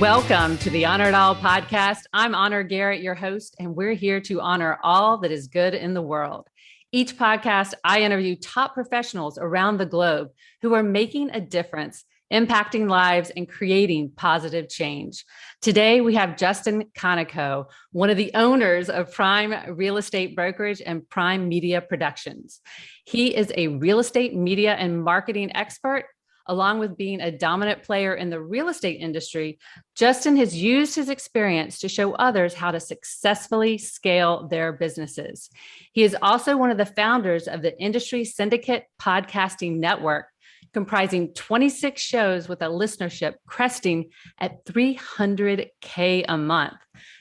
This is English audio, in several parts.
Welcome to the Honor It All podcast. I'm Honor Garrett, your host, and we're here to honor all that is good in the world. Each podcast, I interview top professionals around the globe who are making a difference, impacting lives, and creating positive change. Today, we have Justin Konikow, one of the owners of Prime Real Estate Brokerage and Prime Media Productions. He is a real estate media and marketing expert. Along with being a dominant player in the real estate industry, Justin has used his experience to show others how to successfully scale their businesses. He is also one of the founders of the Industry Syndicate podcasting network, comprising 26 shows with a listenership cresting at 300K a month.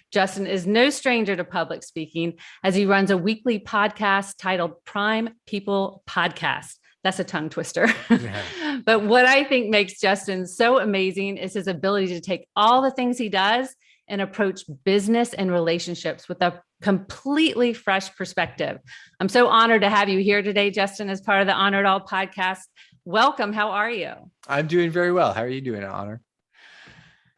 Justin is no stranger to public speaking as he runs a weekly podcast titled Prime People Podcast. That's a tongue twister. Yeah. But what I think makes Justin so amazing is his ability to take all the things he does and approach business and relationships with a completely fresh perspective. I'm so honored to have you here today, Justin, as part of the Honor It All podcast. Welcome. How are you? I'm doing very well. How are you doing, Honor?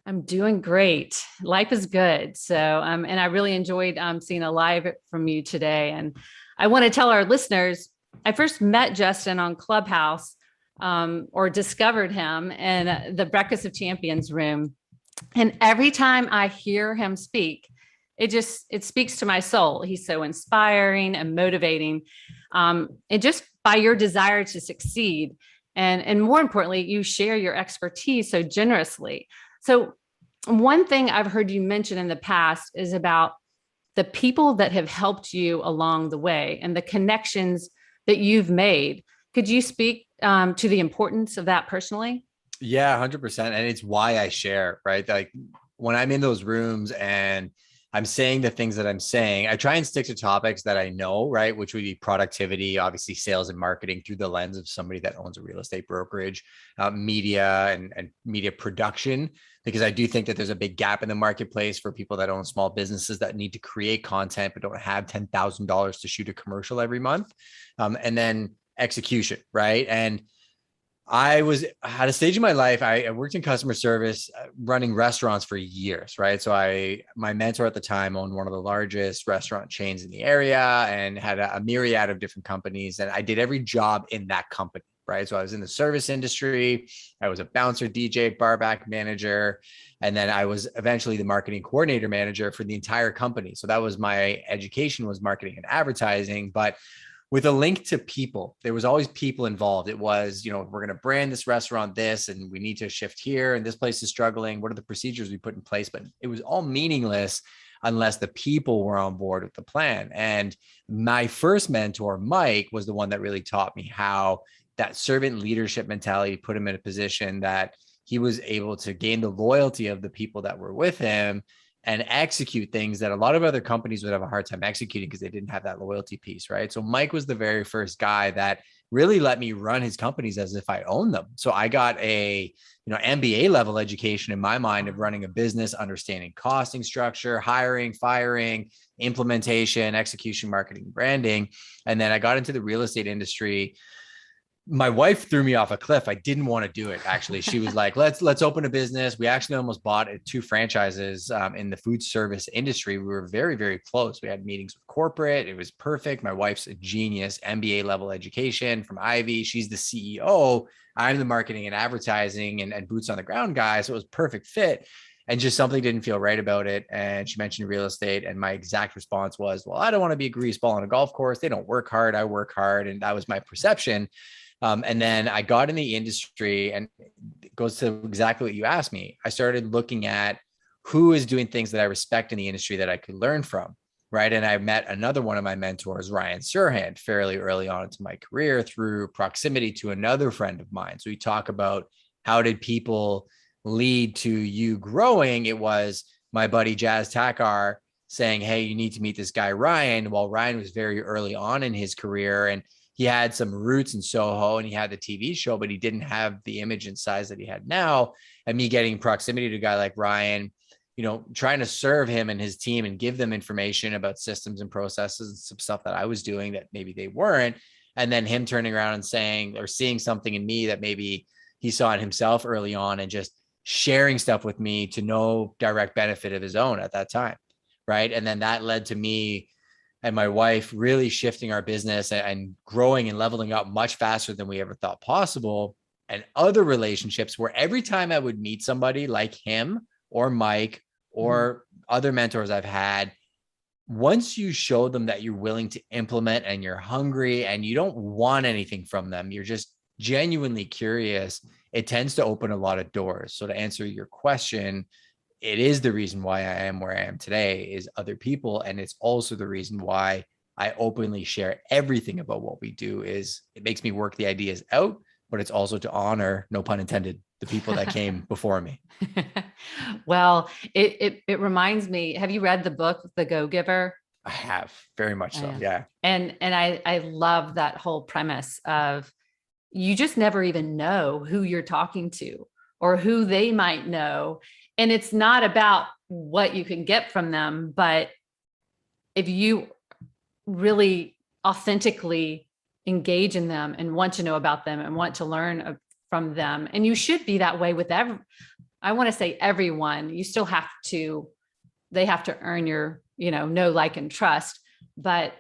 I'm doing great. Life is good. So, and I really enjoyed seeing a live from you today. And I want to tell our listeners, I first met Justin on Clubhouse or discovered him in the Breakfast of Champions room. And every time I hear him speak, it speaks to my soul. He's so inspiring and motivating. And just by your desire to succeed. And more importantly, you share your expertise so generously. So one thing I've heard you mention in the past is about the people that have helped you along the way and the connections that you've made. Could you speak to the importance of that personally? Yeah, 100%. And it's why I share, right? Like when I'm in those rooms and I'm saying the things that I'm saying, I try and stick to topics that I know, right? Which would be productivity, obviously sales and marketing through the lens of somebody that owns a real estate brokerage, media and media production, because I do think that there's a big gap in the marketplace for people that own small businesses that need to create content, but don't have $10,000 to shoot a commercial every month. And then execution, right? And I was at a stage in my life, I worked in customer service, running restaurants for years, right? So my mentor at the time owned one of the largest restaurant chains in the area and had a myriad of different companies. And I did every job in that company, right? So I was in the service industry. I was a bouncer, DJ, barback manager. And then I was eventually the marketing coordinator manager for the entire company. So that was my education, was marketing and advertising. But with a link to people, there was always people involved. It was, we're going to brand this restaurant this, and we need to shift here, and this place is struggling. What are the procedures we put in place? But it was all meaningless unless the people were on board with the plan. And my first mentor, Mike, was the one that really taught me how that servant leadership mentality put him in a position that he was able to gain the loyalty of the people that were with him and execute things that a lot of other companies would have a hard time executing because they didn't have that loyalty piece, right? So Mike was the very first guy that really let me run his companies as if I owned them. So I got a, MBA level education in my mind of running a business, understanding costing structure, hiring, firing, implementation, execution, marketing, branding. And then I got into the real estate industry. My wife threw me off a cliff. I didn't want to do it. Actually, she was like, let's open a business. We actually almost bought 2 franchises in the food service industry. We were very, very close. We had meetings with corporate. It was perfect. My wife's a genius, MBA level education from Ivy. She's the CEO. I'm the marketing and advertising and boots on the ground guy. So it was perfect fit. And just something didn't feel right about it. And she mentioned real estate. And my exact response was, well, I don't want to be a grease ball on a golf course. They don't work hard. I work hard. And that was my perception. And then I got in the industry, and it goes to exactly what you asked me. I started looking at who is doing things that I respect in the industry that I could learn from, right? And I met another one of my mentors, Ryan Serhant, fairly early on into my career through proximity to another friend of mine. So we talk about how did people lead to you growing? It was my buddy Jazz Takar saying, hey, you need to meet this guy, Ryan. Well, Ryan was very early on in his career, and he had some roots in Soho and he had the TV show, but he didn't have the image and size that he had now. And me getting proximity to a guy like Ryan, trying to serve him and his team and give them information about systems and processes and some stuff that I was doing that maybe they weren't. And then him turning around and saying, or seeing something in me that maybe he saw in himself early on and just sharing stuff with me to no direct benefit of his own at that time. Right. And then that led to me and my wife really shifting our business and growing and leveling up much faster than we ever thought possible. And other relationships where every time I would meet somebody like him or Mike or other mentors I've had, once you show them that you're willing to implement and you're hungry and you don't want anything from them, you're just genuinely curious, it tends to open a lot of doors. So to answer your question, it is the reason why I am where I am today is other people. And it's also the reason why I openly share everything about what we do is it makes me work the ideas out, but it's also to honor, no pun intended, the people that came before me. Well, it reminds me, have you read the book, The Go-Giver? I have, very much so. Yeah. And I love that whole premise of you just never even know who you're talking to or who they might know. And it's not about what you can get from them, but if you really authentically engage in them and want to know about them and want to learn from them, and you should be that way with I want to say everyone, you still have to, they have to earn your, know, like, and trust. But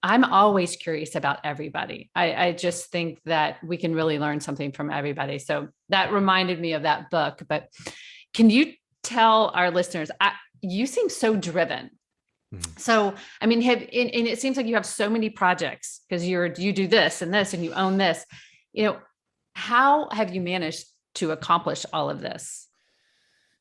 I'm always curious about everybody. I just think that we can really learn something from everybody. So that reminded me of that book. But can you tell our listeners, you seem so driven. So, I mean, and it seems like you have so many projects because you do this and this, and you own this, how have you managed to accomplish all of this?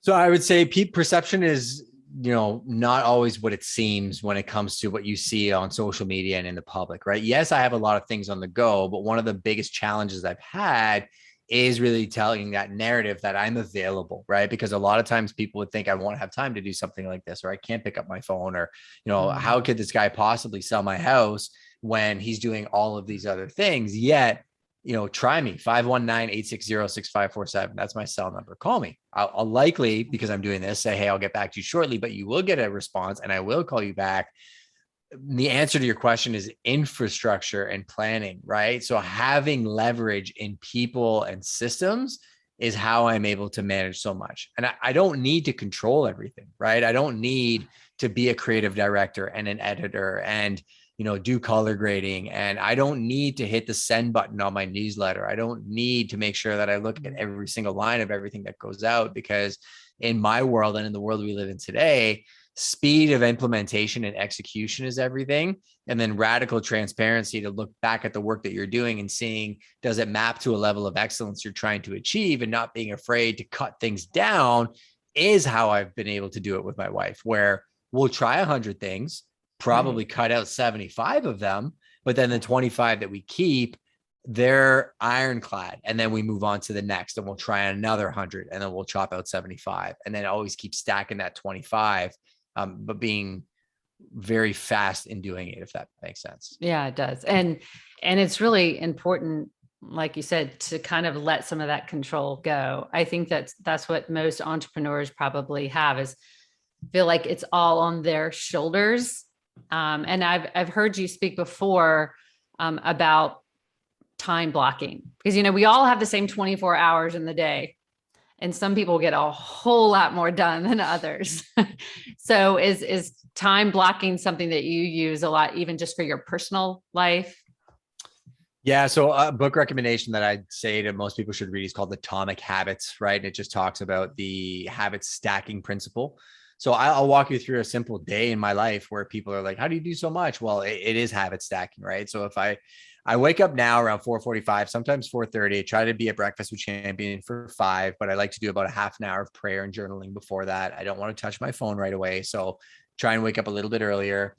So I would say perception is, not always what it seems when it comes to what you see on social media and in the public, right? Yes, I have a lot of things on the go, but one of the biggest challenges I've had is really telling that narrative that I'm available, right? Because a lot of times people would think I won't have time to do something like this, or I can't pick up my phone, or, how could this guy possibly sell my house when he's doing all of these other things? Yet, try me, 519-860-6547. That's my cell number. Call me. I'll likely, because I'm doing this, say, hey, I'll get back to you shortly, but you will get a response and I will call you back. The answer to your question is infrastructure and planning, right? So having leverage in people and systems is how I'm able to manage so much. And I don't need to control everything, right? I don't need to be a creative director and an editor and do color grading. And I don't need to hit the send button on my newsletter. I don't need to make sure that I look at every single line of everything that goes out, because in my world and in the world we live in today, speed of implementation and execution is everything. And then radical transparency to look back at the work that you're doing and seeing, does it map to a level of excellence you're trying to achieve, and not being afraid to cut things down is how I've been able to do it with my wife, where we'll try 100 things, probably cut out 75 of them, but then the 25 that we keep, they're ironclad. And then we move on to the next and we'll try another 100 and then we'll chop out 75 and then always keep stacking that 25, but being very fast in doing it, if that makes sense. Yeah, it does. And it's really important, like you said, to kind of let some of that control go. I think that's what most entrepreneurs probably have, is feel like it's all on their shoulders. And I've heard you speak before about time blocking, because, we all have the same 24 hours in the day, and some people get a whole lot more done than others. So is time blocking something that you use a lot, even just for your personal life? Yeah. So a book recommendation that I'd say to most people should read is called Atomic Habits, right? And it just talks about the habit stacking principle. So I'll walk you through a simple day in my life where people are like, how do you do so much? Well, it is habit stacking, right? So if I wake up now around 4:45, sometimes 4:30, I try to be at Breakfast with Champion for 5, but I like to do about a half an hour of prayer and journaling before that. I don't want to touch my phone right away. So try and wake up a little bit earlier.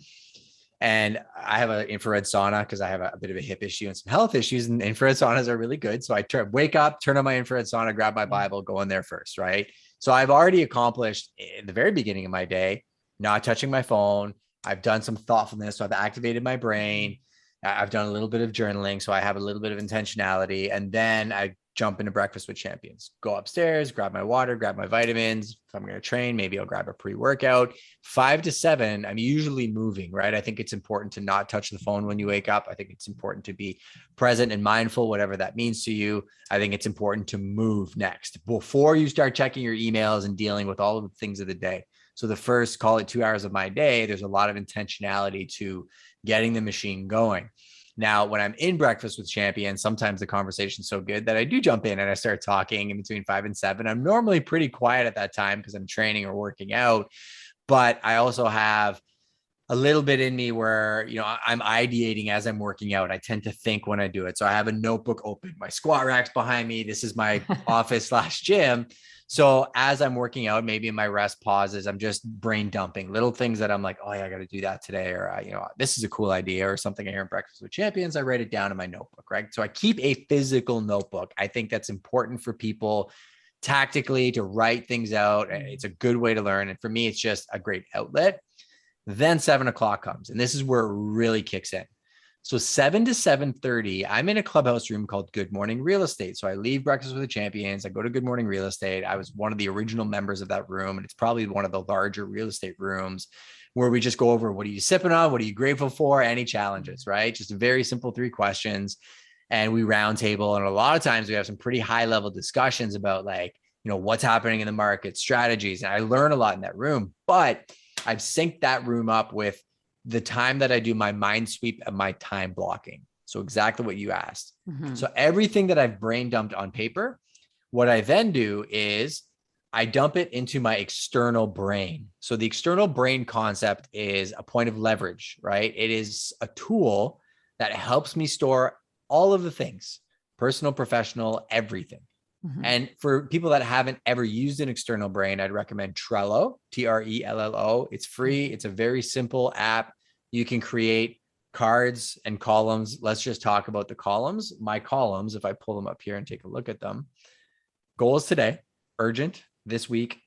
And I have an infrared sauna because I have a bit of a hip issue and some health issues, and infrared saunas are really good. So I wake up, turn on my infrared sauna, grab my Bible, go in there first, right? So I've already accomplished in the very beginning of my day, not touching my phone. I've done some thoughtfulness. So I've activated my brain. I've done a little bit of journaling, so I have a little bit of intentionality. And then I jump into breakfast with champions, go upstairs, grab my water, grab my vitamins. If I'm going to train, maybe I'll grab a pre-workout. 5 to 7, I'm usually moving, right? I think it's important to not touch the phone when you wake up. I think it's important to be present and mindful, whatever that means to you. I think it's important to move next before you start checking your emails and dealing with all of the things of the day. So the first, call it 2 hours of my day, there's a lot of intentionality to getting the machine going. Now, when I'm in breakfast with champions, sometimes the conversation's so good that I do jump in and I start talking in between 5 and 7. I'm normally pretty quiet at that time because I'm training or working out, but I also have a little bit in me where, I'm ideating as I'm working out. I tend to think when I do it. So I have a notebook open, my squat rack's behind me. This is my office/gym. So as I'm working out, maybe in my rest pauses, I'm just brain dumping little things that I'm like, oh yeah, I got to do that today. Or, this is a cool idea or something I hear in Breakfast with Champions. I write it down in my notebook, right? So I keep a physical notebook. I think that's important for people tactically to write things out. It's a good way to learn. And for me, it's just a great outlet. Then 7 o'clock comes, and this is where it really kicks in. So 7 to 7:30, I'm in a clubhouse room called Good Morning Real Estate. So I leave Breakfast with the Champions. I go to Good Morning Real Estate. I was one of the original members of that room, and it's probably one of the larger real estate rooms where we just go over, what are you sipping on? What are you grateful for? Any challenges, right? Just a very simple 3 questions. And we roundtable. And a lot of times we have some pretty high level discussions about what's happening in the market, strategies. And I learn a lot in that room, but I've synced that room up with the time that I do my mind sweep and my time blocking. So exactly what you asked. Mm-hmm. So everything that I've brain dumped on paper, what I then do is I dump it into my external brain. So the external brain concept is a point of leverage, right? It is a tool that helps me store all of the things, personal, professional, everything. Mm-hmm. And for people that haven't ever used an external brain, I'd recommend Trello, Trello. It's free. It's a very simple app. You can create cards and columns. Let's just talk about the columns. My columns, if I pull them up here and take a look at them. Goals today, urgent, this week.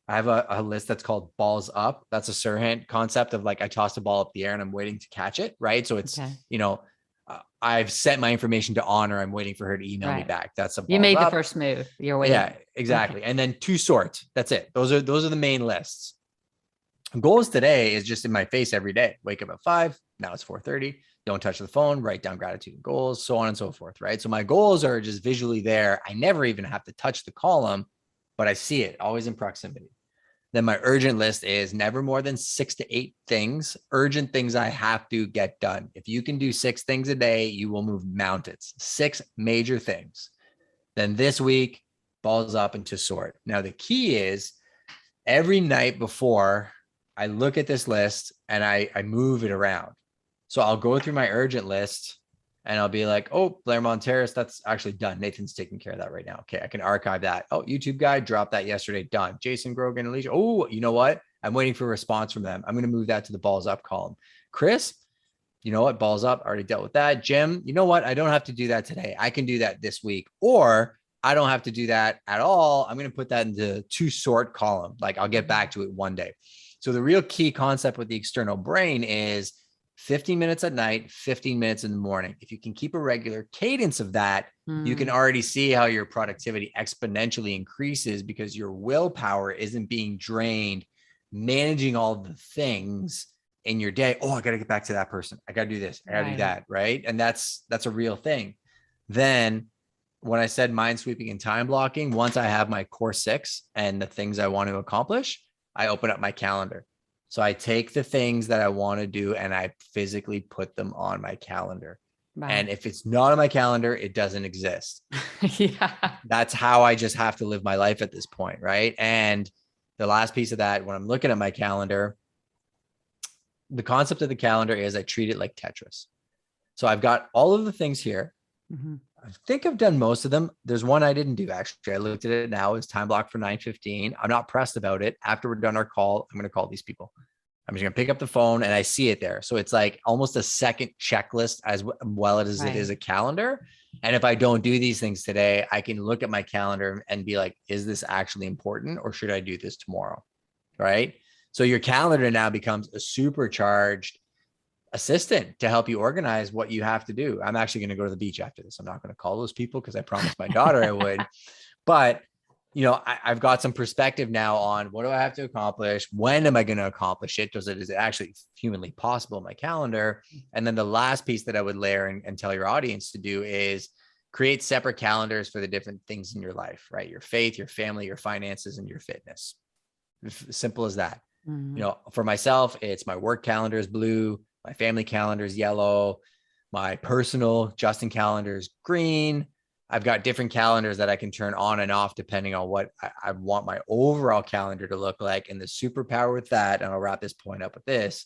I have a list that's called balls up. That's a Sirhan concept of I tossed a ball up the air and I'm waiting to catch it, right? So it's, I've sent my information to Honor. I'm waiting for her to email me back. That's a you made the first move. You're waiting. Yeah, exactly. Okay. And then to sort. That's it. Those are the main lists. Goals today is just in my face every day. Wake up at 5. Now it's 4:30. Don't touch the phone. Write down gratitude and goals, so on and so forth. Right. So my goals are just visually there. I never even have to touch the column, but I see it always in proximity. Then my urgent list is never more than 6 to 8 things, urgent things I have to get done. If you can do 6 things a day, you will move mountains, 6 major things. Then this week, balls up and to sort. Now, the key is every night before I look at this list and I move it around. So I'll go through my urgent list and I'll be like, oh, Blairmont Terrace, that's actually done. Nathan's taking care of that right now. Okay, I can archive that. Oh, YouTube guy dropped that yesterday. Done. Jason, Grogan, Alicia. Oh, you know what? I'm waiting for a response from them. I'm going to move that to the balls up column. Chris, you know what? Balls up. Already dealt with that. Jim, you know what? I don't have to do that today. I can do that this week. Or I don't have to do that at all. I'm going to put that into to sort column. I'll get back to it one day. So the real key concept with the external brain is 15 minutes at night, 15 minutes in the morning. If you can keep a regular cadence of that, you can already see how your productivity exponentially increases because your willpower isn't being drained, managing all the things in your day. Oh, I got to get back to that person. I got to do this. I got to do that. Right. And that's a real thing. Then when I said mind sweeping and time blocking, once I have my core 6 and the things I want to accomplish, I open up my calendar. So I take the things that I want to do and I physically put them on my calendar. Wow. And if it's not on my calendar, it doesn't exist. That's how I just have to live my life at this point. Right. And the last piece of that, when I'm looking at my calendar, the concept of the calendar is I treat it like Tetris. So I've got all of the things here. Mm-hmm. I think I've done most of them. There's one I didn't do, actually. I looked at it now. It's time blocked for 9:15. I'm not pressed about it. After we're done our call, I'm going to call these people. I'm just going to pick up the phone and I see it there. So it's almost a second checklist as well as it is a calendar. And if I don't do these things today, I can look at my calendar and be like, is this actually important or should I do this tomorrow? Right. So your calendar now becomes a supercharged assistant to help you organize what you have to do. I'm actually going to go to the beach after this. I'm not going to call those people because I promised my daughter I would, but I've got some perspective now on what do I have to accomplish? When am I going to accomplish it? Is it actually humanly possible in my calendar? And then the last piece that I would layer and tell your audience to do is create separate calendars for the different things in your life, right? Your faith, your family, your finances, and your fitness. Simple as that. Mm-hmm. For myself, it's my work calendar is blue, my family calendar is yellow, my personal Justin calendar is green. I've got different calendars that I can turn on and off depending on what I want my overall calendar to look like. And the superpower with that, and I'll wrap this point up with this,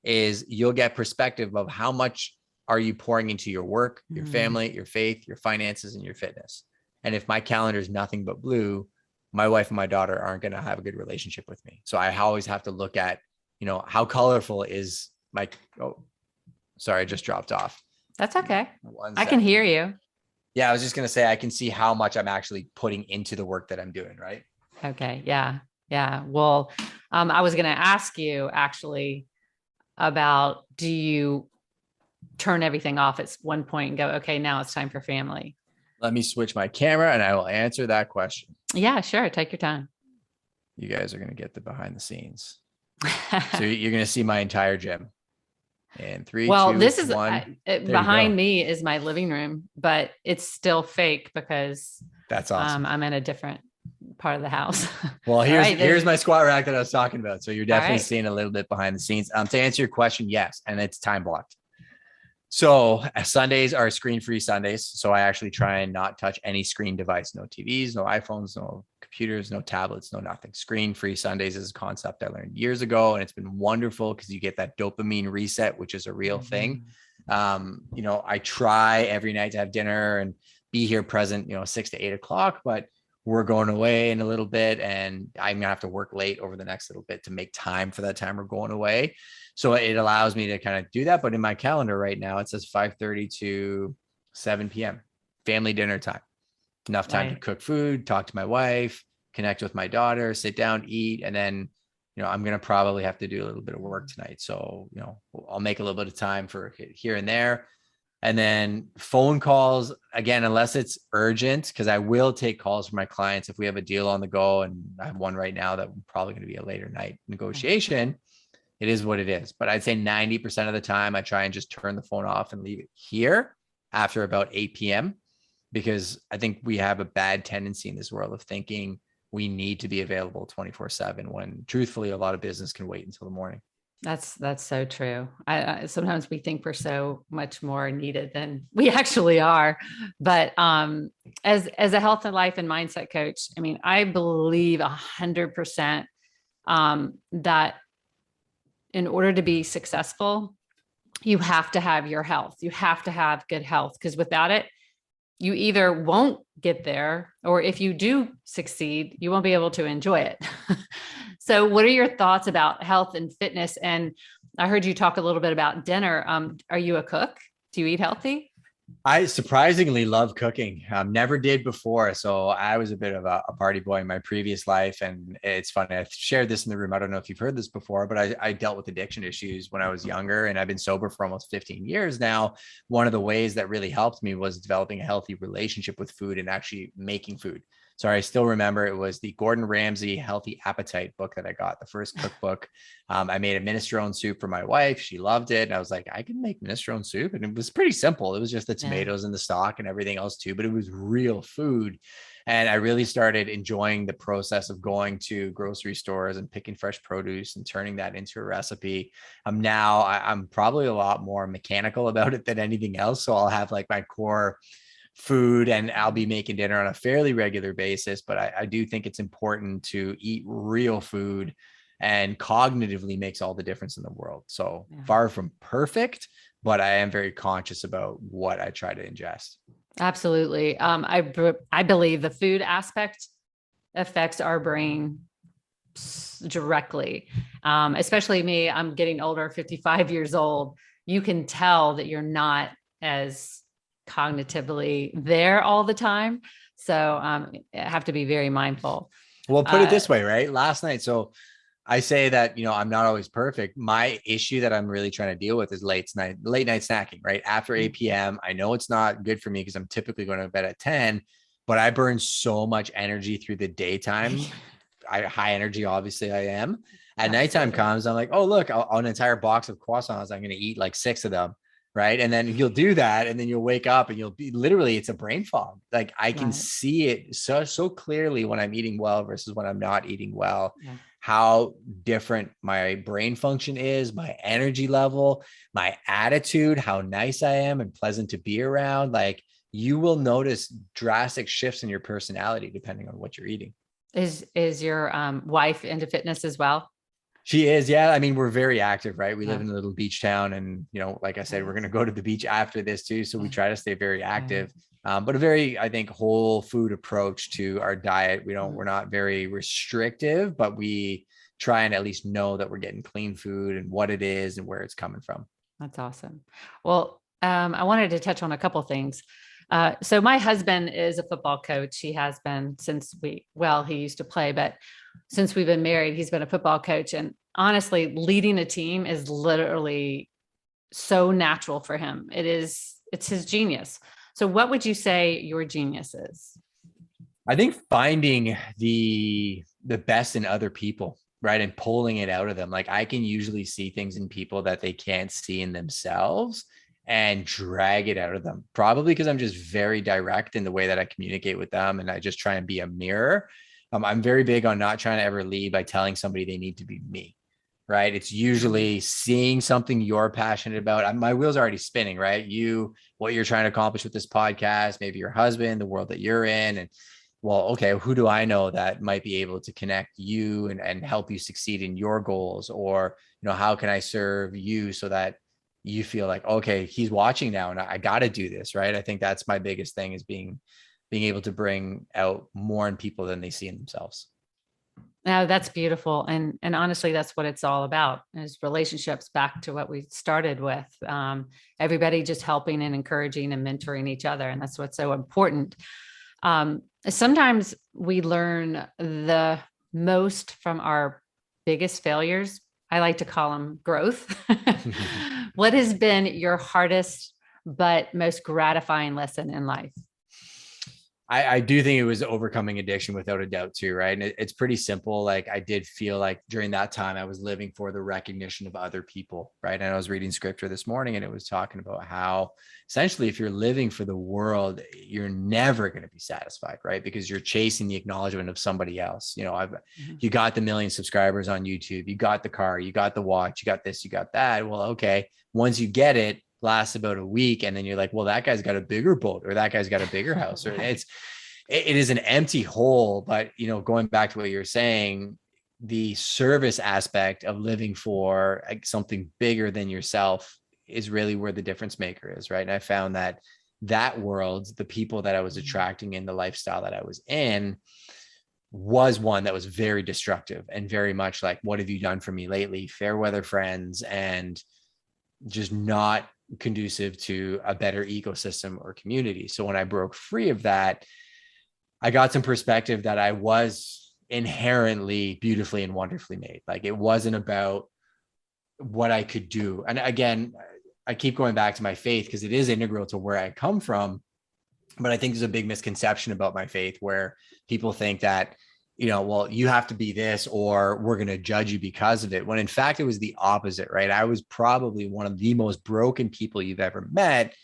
is you'll get perspective of how much are you pouring into your work, your family, your faith, your finances, and your fitness. And if my calendar is nothing but blue, my wife and my daughter aren't going to have a good relationship with me. So I always have to look at, how colorful is my, sorry, I just dropped off. That's okay. I can hear you. Yeah, I was just going to say, I can see how much I'm actually putting into the work that I'm doing, right? Okay. Yeah. Yeah. Well, I was going to ask you actually about, do you turn everything off at one point and go, okay, now it's time for family? Let me switch my camera and I will answer that question. Yeah, sure. Take your time. You guys are going to get the behind the scenes. So you're going to see my entire gym. And 3, well, 2, this is 1. Behind me is my living room, but it's still fake because that's awesome. I'm in a different part of the house. Well, here's my squat rack that I was talking about. So you're definitely seeing a little bit behind the scenes. To answer your question, yes, and it's time blocked. So Sundays are screen-free Sundays. So I actually try and not touch any screen device, no TVs, no iPhones, no computers, no tablets, no nothing. Screen-free Sundays is a concept I learned years ago, and it's been wonderful because you get that dopamine reset, which is a real thing. I try every night to have dinner and be here present, 6 to 8 o'clock, but we're going away in a little bit and I'm going to have to work late over the next little bit to make time for that time we're going away. So it allows me to kind of do that. But in my calendar right now, it says 5:30 to 7 p.m. family dinner time. Enough time to cook food, talk to my wife, connect with my daughter, sit down, eat. And then, I'm going to probably have to do a little bit of work tonight. So, I'll make a little bit of time for here and there. And then phone calls, again, unless it's urgent, because I will take calls from my clients if we have a deal on the go. And I have one right now that probably going to be a later night negotiation. It is what it is. But I'd say 90% of the time, I try and just turn the phone off and leave it here after about 8 p.m. because I think we have a bad tendency in this world of thinking we need to be available 24/7 when truthfully, a lot of business can wait until the morning. That's so true. I sometimes we think we're so much more needed than we actually are. But as a health and life and mindset coach, I mean, I believe 100% that in order to be successful, you have to have your health. You have to have good health, because without it, you either won't get there, or if you do succeed, you won't be able to enjoy it. So what are your thoughts about health and fitness? And I heard you talk a little bit about dinner. Are you a cook? Do you eat healthy? I surprisingly love cooking. Never did before. So I was a bit of a party boy in my previous life. And it's funny. I've shared this in the room. I don't know if you've heard this before, but I dealt with addiction issues when I was younger, and I've been sober for almost 15 years now. One of the ways that really helped me was developing a healthy relationship with food and actually making food. So I still remember it was the Gordon Ramsay Healthy Appetite book that I got, the first cookbook. I made a minestrone soup for my wife. She loved it. And I was like, I can make minestrone soup. And it was pretty simple. It was just the tomatoes and the stock and everything else too, but it was real food. And I really started enjoying the process of going to grocery stores and picking fresh produce and turning that into a recipe. Now I'm probably a lot more mechanical about it than anything else. So I'll have like my core food and I'll be making dinner on a fairly regular basis, but I do think it's important to eat real food, and cognitively makes all the difference in the world. So far from perfect, but I am very conscious about what I try to ingest. Absolutely. I believe the food aspect affects our brain directly. Especially me, I'm getting older, 55 years old. You can tell that you're not as cognitively there all the time. So I have to be very mindful. Well, put it this way, right? Last night, so I say that, I'm not always perfect. My issue that I'm really trying to deal with is late night snacking, right? After 8 p.m. I know it's not good for me because I'm typically going to bed at 10, but I burn so much energy through the daytime. High energy, obviously I am. At nighttime comes, I'm like, oh, look, an entire box of croissants. I'm going to eat like 6 of them. Right. And then you'll do that. And then you'll wake up and you'll be literally, it's a brain fog. Like I can see it so clearly when I'm eating well versus when I'm not eating well, how different my brain function is, my energy level, my attitude, how nice I am and pleasant to be around. Like you will notice drastic shifts in your personality depending on what you're eating. Is your wife into fitness as well? She is. Yeah. I mean, we're very active, right? We live in a little beach town and, like I said, we're going to go to the beach after this too. So we try to stay very active, but a very, I think, whole food approach to our diet. We're not very restrictive, but we try and at least know that we're getting clean food and what it is and where it's coming from. That's awesome. Well, I wanted to touch on a couple things. So my husband is a football coach. He has been since he used to play, but since we've been married, he's been a football coach. And honestly, leading a team is literally so natural for him. It's his genius. So what would you say your genius is? I think finding the best in other people, right? And pulling it out of them. Like I can usually see things in people that they can't see in themselves and drag it out of them, probably because I'm just very direct in the way that I communicate with them. And I just try and be a mirror. I'm very big on not trying to ever lead by telling somebody they need to be me, right? It's usually seeing something you're passionate about. My wheels are already spinning, right? What you're trying to accomplish with this podcast, maybe your husband, the world that you're in. And well, okay, who do I know that might be able to connect you and help you succeed in your goals? Or, how can I serve you so that you feel like, okay, he's watching now and I got to do this, right? I think that's my biggest thing is being able to bring out more in people than they see in themselves. Now that's beautiful. And honestly, that's what it's all about is relationships, back to what we started with. Everybody just helping and encouraging and mentoring each other. And that's what's so important. Sometimes we learn the most from our biggest failures. I like to call them growth. What has been your hardest but most gratifying lesson in life? I do think it was overcoming addiction without a doubt too, right? And it's pretty simple. Like I did feel like during that time I was living for the recognition of other people, right? And I was reading scripture this morning and it was talking about how essentially if you're living for the world, you're never going to be satisfied, right? Because you're chasing the acknowledgement of somebody else. You got the 1 million subscribers on YouTube, you got the car, you got the watch, you got this, you got that. Well, okay. Once you get it, lasts about a week. And then you're like, well, that guy's got a bigger boat or that guy's got a bigger house or it is an empty hole. But, going back to what you're saying, the service aspect of living for something bigger than yourself is really where the difference maker is. Right. And I found that world, the people that I was attracting in the lifestyle that I was in was one that was very destructive and very much like, what have you done for me lately? Fair weather friends and just not conducive to a better ecosystem or community. So when I broke free of that, I got some perspective that I was inherently beautifully and wonderfully made. Like it wasn't about what I could do. And again, I keep going back to my faith because it is integral to where I come from. But I think there's a big misconception about my faith where people think that, well, you have to be this or we're going to judge you because of it. When in fact, it was the opposite, right? I was probably one of the most broken people you've ever met,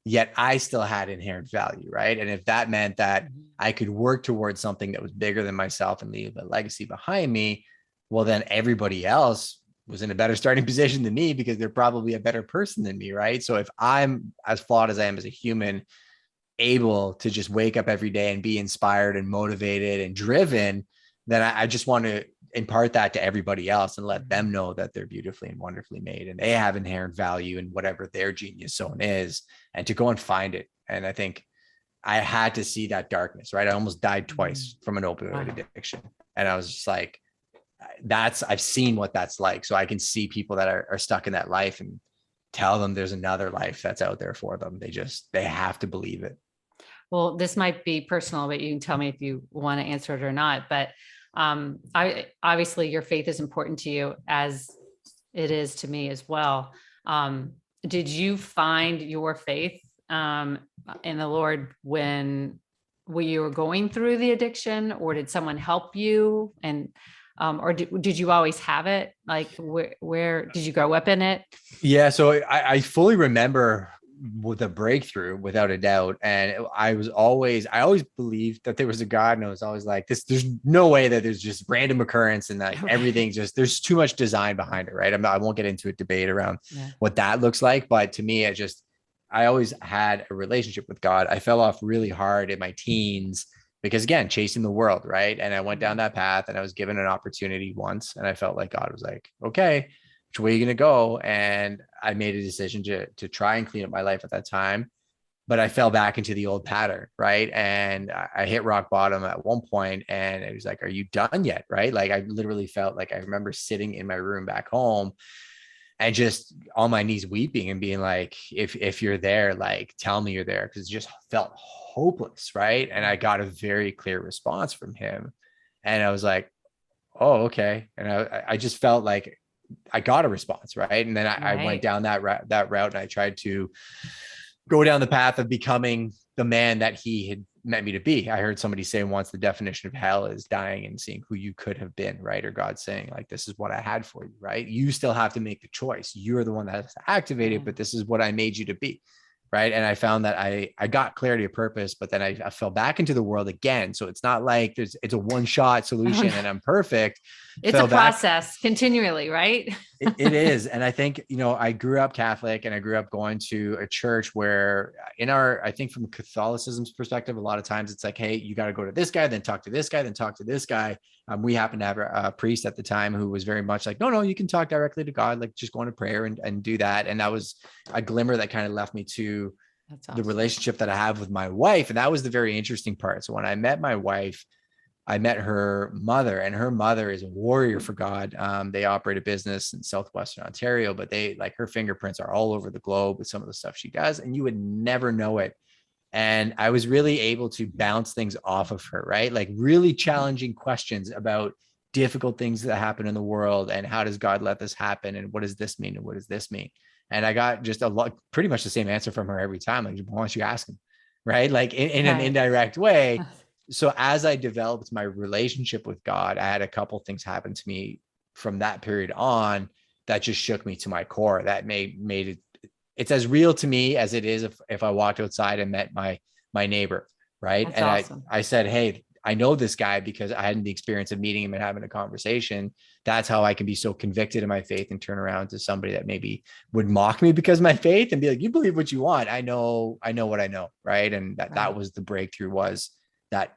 yet I still had inherent value, right? And if that meant that I could work towards something that was bigger than myself and leave a legacy behind me, well, then everybody else was in a better starting position than me because they're probably a better person than me, right? So if I'm as flawed as I am as a human, able to just wake up every day and be inspired and motivated and driven, then I just want to impart that to everybody else and let them know that they're beautifully and wonderfully made and they have inherent value in whatever their genius zone is, and to go and find it. And I think I had to see that darkness, right? I almost died twice from an opioid addiction. And I was just like, I've seen what that's like. So I can see people that are stuck in that life and tell them there's another life that's out there for them. They have to believe it. Well, this might be personal, but you can tell me if you want to answer it or not. But I obviously your faith is important to you as it is to me as well. Did you find your faith in the Lord when you were going through the addiction, or did someone help you? And or did you always have it? Like where did you grow up in it? Yeah. So I fully remember with a breakthrough without a doubt. And I always believed that there was a God, and I was always like this, there's no way that there's just random occurrence and that everything just, there's too much design behind it. Right. I won't get into a debate around what that looks like, but to me, I always had a relationship with God. I fell off really hard in my teens because again, chasing the world. Right. And I went down that path and I was given an opportunity once, and I felt like God was like, okay, which way are you going to go? And I made a decision to try and clean up my life at that time, but I fell back into the old pattern. Right. And I hit rock bottom at one point, and it was like, are you done yet? Right. Like I literally felt like I remember sitting in my room back home and just on my knees weeping and being like, if you're there, like, tell me you're there. Cause it just felt hopeless. Right. And I got a very clear response from him. And I was like, oh, okay. And I just felt like I got a response. Right. And then I went down that route, and I tried to go down the path of becoming the man that he had meant me to be. I heard somebody say once, the definition of hell is dying and seeing who you could have been. Right. Or God saying like, this is what I had for you. Right. You still have to make the choice. You're the one that has to activate it, but this is what I made you to be. Right. And I found that I got clarity of purpose, but then I fell back into the world again. So it's not like it's a one-shot solution and I'm perfect. It's a process continually, right? It is. And I think, I grew up Catholic, and I grew up going to a church where I think from Catholicism's perspective, a lot of times it's like, hey, you got to go to this guy, then talk to this guy, then talk to this guy. We happened to have a priest at the time who was very much like, no, you can talk directly to God, like just go into prayer and do that. And that was a glimmer that kind of left me to the relationship that I have with my wife. And that was the very interesting part. So when I met my wife, I met her mother, and her mother is a warrior for God. They operate a business in Southwestern Ontario, but her fingerprints are all over the globe with some of the stuff she does, and you would never know it. And I was really able to bounce things off of her, right? Like really challenging questions about difficult things that happen in the world, and how does God let this happen? And what does this mean? And what does this mean? And I got just pretty much the same answer from her every time. Like, why don't you ask him? Right. Like in an indirect way. So as I developed my relationship with God, I had a couple of things happen to me from that period on that just shook me to my core. That made it's as real to me as it is if I walked outside and met my neighbor. Right. That's and awesome. I said, hey, I know this guy because I had the experience of meeting him and having a conversation. That's how I can be so convicted in my faith and turn around to somebody that maybe would mock me because of my faith and be like, you believe what you want. I know what I know. Right. And that was the breakthrough, was that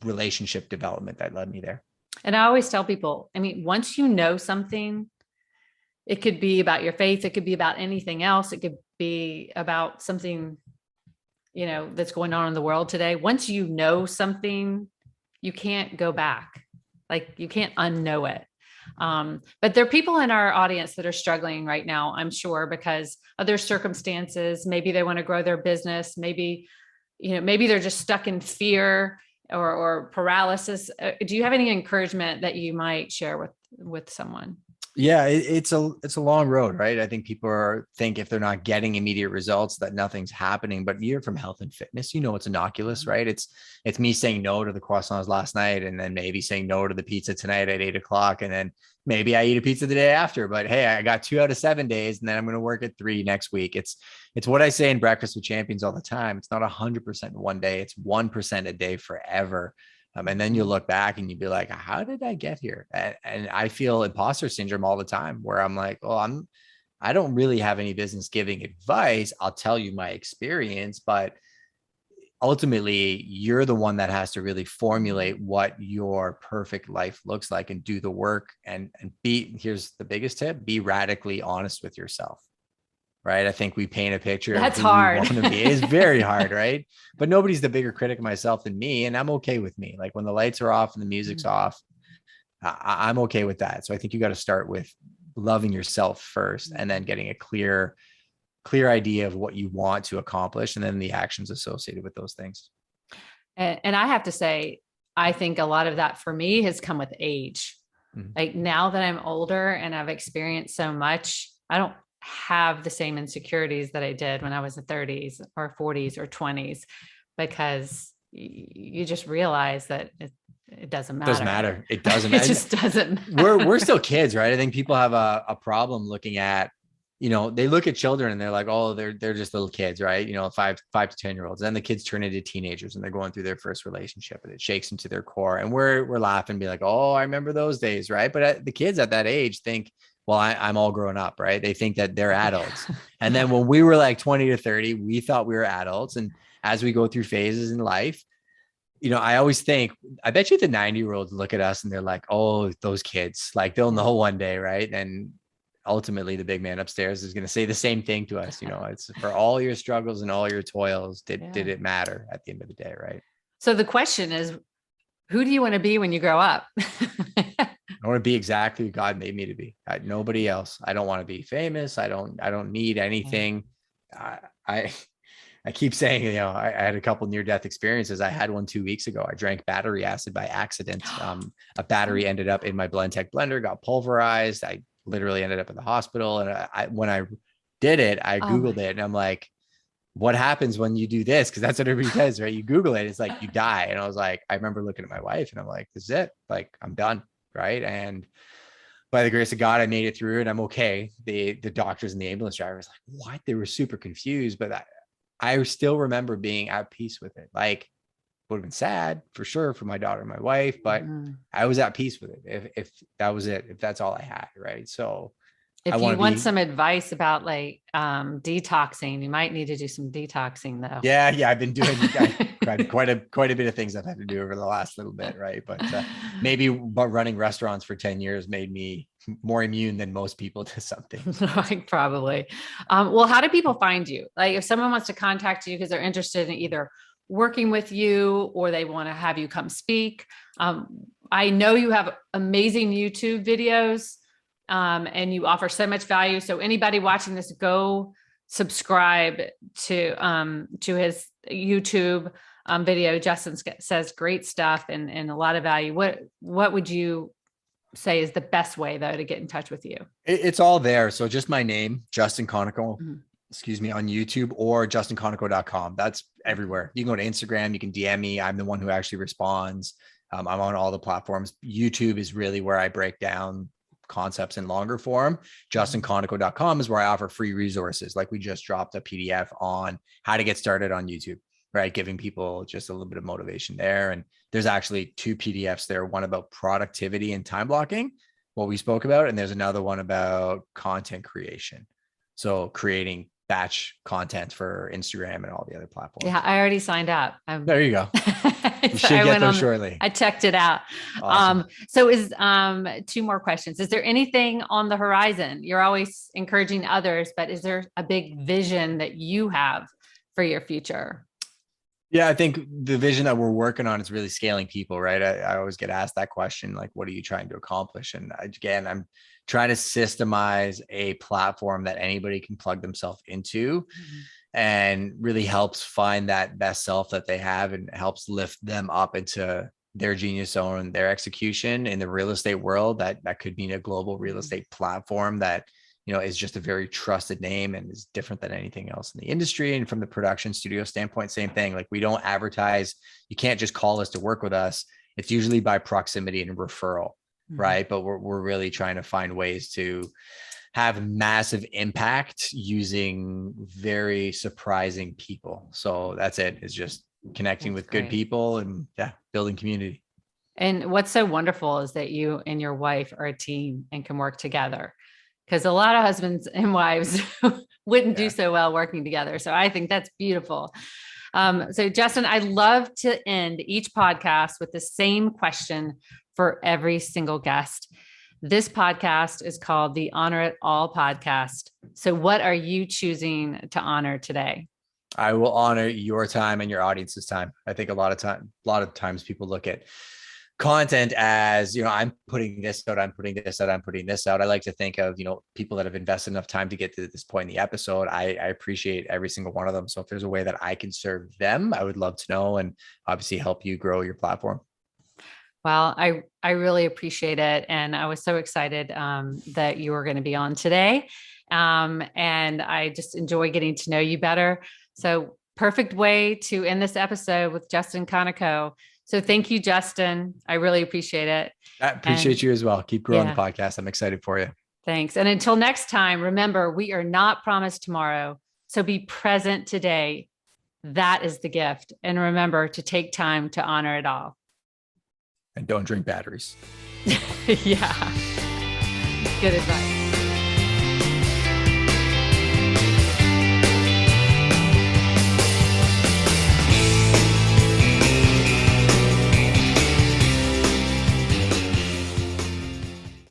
relationship development that led me there. And I always tell people, I mean, once you know something, it could be about your faith. It could be about anything else. It could be about something, that's going on in the world today. Once you know something, you can't go back. Like you can't unknow it. But there are people in our audience that are struggling right now, I'm sure, because of their circumstances. Maybe they want to grow their business. Maybe they're just stuck in fear or paralysis. Do you have any encouragement that you might share with someone? Yeah, it's a long road, right? I think people think if they're not getting immediate results that nothing's happening, but you're from health and fitness, it's innocuous, right? It's me saying no to the croissants last night, and then maybe saying no to the pizza tonight at 8:00. And then maybe I eat a pizza the day after, but hey, I got 2 out of 7 days, and then I'm going to work at 3 next week. It's what I say in Breakfast with Champions all the time. It's not 100% one day. It's 1% a day forever. And then you look back and you'd be like, how did I get here? And I feel imposter syndrome all the time, where I'm like, well, I don't really have any business giving advice. I'll tell you my experience, but ultimately you're the one that has to really formulate what your perfect life looks like and do the work and here's the biggest tip, be radically honest with yourself. Right. I think we paint a picture That's of who hard. we want to be. It's very hard. Right. But nobody's the bigger critic of myself than me. And I'm okay with me. Like when the lights are off and the music's off, I'm okay with that. So I think you got to start with loving yourself first, and then getting a clear idea of what you want to accomplish, and then the actions associated with those things. And I have to say, I think a lot of that for me has come with age. Mhm. Like now that I'm older and I've experienced so much, I don't have the same insecurities that I did when I was in 30s or 40s or 20s, because you just realize that it doesn't Doesn't matter. matter. It doesn't It matter. just doesn't We're matter. still kids, right? I think people have a problem looking at, they look at children and they're like, oh, they're just little kids, right? 5 to 10-year-olds. Then the kids turn into teenagers and they're going through their first relationship and it shakes them to their core. And we're laughing, be like, oh, I remember those days, right? But the kids at that age think, well, I'm all grown up, right? They think that they're adults. And then when we were like 20 to 30, we thought we were adults. And as we go through phases in life, I always think, I bet you the 90-year-olds look at us and they're like, oh, those kids, like they'll know one day, right? And ultimately the big man upstairs is going to say the same thing to us. It's for all your struggles and all your toils. Did it matter at the end of the day, right? So the question is, who do you want to be when you grow up? I want to be exactly who God made me to be. Nobody else. I don't want to be famous. I don't need anything. I keep saying, I had a couple near-death experiences. I had one 2 weeks ago. I drank battery acid by accident. A battery ended up in my BlendTech blender, got pulverized. I literally ended up in the hospital. And when I did it, I Googled it and I'm like, what happens when you do this? Because that's what everybody says, right? You Google it, it's like you die. And I was like, I remember looking at my wife and I'm like, this is it. Like, I'm done. Right. And by the grace of God, I made it through and I'm okay. The doctors and the ambulance driver was like, what? They were super confused, but I still remember being at peace with it. Like, would have been sad for sure for my daughter and my wife, but I was at peace with it. If that was it, if that's all I had. Right. So if you want some advice about like detoxing, you might need to do some detoxing though. Yeah. I've been doing quite a bit of things I've had to do over the last little bit. Right. But but running restaurants for 10 years made me more immune than most people to something. Probably. Well, how do people find you? Like if someone wants to contact you because they're interested in either working with you or they want to have you come speak. I know you have amazing YouTube videos. And you offer so much value. So anybody watching this, go subscribe to his YouTube video. Justin says great stuff and a lot of value. What would you say is the best way though to get in touch with you? It's all there. So just my name, Justin Konikow, excuse me, on YouTube or justinkonikow.com. That's everywhere. You can go to Instagram, you can DM me. I'm the one who actually responds. I'm on all the platforms. YouTube is really where I break down concepts in longer form. justinkonikow.com is where I offer free resources. Like we just dropped a PDF on how to get started on YouTube, right? Giving people just a little bit of motivation there. And there's actually 2 PDFs there, one about productivity and time blocking, what we spoke about. And there's another one about content creation. So creating batch content for Instagram and all the other platforms. Yeah, I already signed up. There you go. You should get those shortly. I checked it out. Awesome. So is 2 more questions. Is there anything on the horizon? You're always encouraging others, but is there a big vision that you have for your future? Yeah, I think the vision that we're working on is really scaling people, right? I always get asked that question, like, what are you trying to accomplish? And again, I'm trying to systemize a platform that anybody can plug themselves into and really helps find that best self that they have and helps lift them up into their genius zone, their execution in the real estate world. That could mean a global real estate platform that, is just a very trusted name and is different than anything else in the industry. And from the production studio standpoint, same thing. Like we don't advertise. You can't just call us to work with us. It's usually by proximity and referral, right? But we're really trying to find ways to have massive impact using very surprising people. So that's it. It's just connecting with good people and building community. And what's so wonderful is that you and your wife are a team and can work together. Because a lot of husbands and wives wouldn't do so well working together. So I think that's beautiful. So Justin, I love to end each podcast with the same question for every single guest. This podcast is called the Honor It All podcast. So what are you choosing to honor today? I will honor your time and your audience's time. I think a lot of times people look at content as, I'm putting this out, I'm putting this out, I'm putting this out. I like to think of, people that have invested enough time to get to this point in the episode. I appreciate every single one of them. So if there's a way that I can serve them, I would love to know and obviously help you grow your platform. Well, I really appreciate it. And I was so excited that you were going to be on today. And I just enjoy getting to know you better. So perfect way to end this episode with Justin Konikow. So thank you, Justin. I really appreciate it. I appreciate you as well. Keep growing Yeah. the podcast. I'm excited for you. Thanks. And until next time, remember, we are not promised tomorrow. So be present today. That is the gift. And remember to take time to honor it all. And don't drink batteries. Yeah. Good advice.